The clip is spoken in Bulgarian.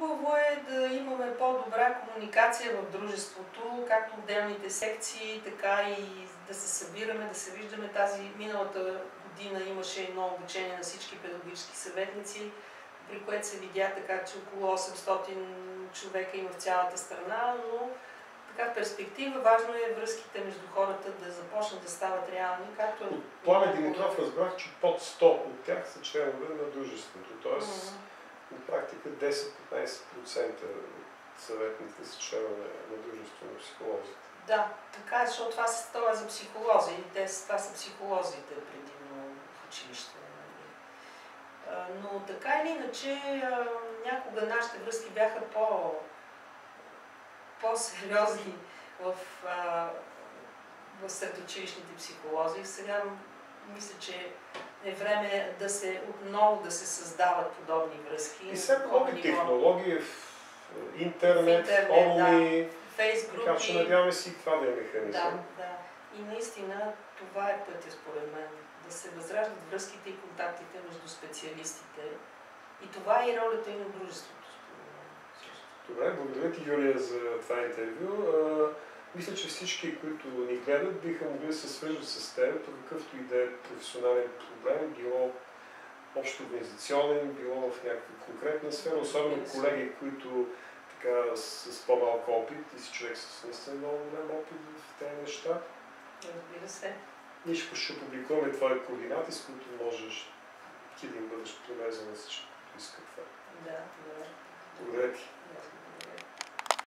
Хубаво е да имаме по-добра комуникация в дружеството, както отделните секции, така и да се събираме, да се виждаме. Миналата година имаше едно обучение на всички педагогически съветници, при което се видя така, че около 800 човека има в цялата страна, но така в перспектива важно е връзките между хората да започнат да стават реални, както... От Пламен Димитров разбрах, че под 100 от тях са членове на дружеството, т.е. на практика 10-15% от съветниците са членове на дружеството на психолозите. Да, така е, защото това е за психолози. Това са психолозите предимно в училище. Но така или иначе, някога нашите връзки бяха по-сериозни в средучилищните психолози. Сега мисля, че е време отново да се създават подобни връзки. И все нови технологии, интернет, форуми, Фейсбук. така че надяваме си това да е механизъм. Да. И наистина това е пътя според мен. Да се възраждат връзките и контактите между специалистите. И това е и ролята и на дружеството. Добре, благодаря ти, Юлия, за това интервю. Мисля, че всички, които ни гледат, биха могли да се свържат с теб по какъвто и да е професионален проблем, било общо организационен, било в някаква конкретна сфера, особено колеги, които така с по-малко опит, ти си човек с наистина много голям опит в тези неща. Разбира се. Ние ще публикуваме твои координати, с които можеш ти да им бъдеш полезен на всички, които искат това. Да. Благодаря ти.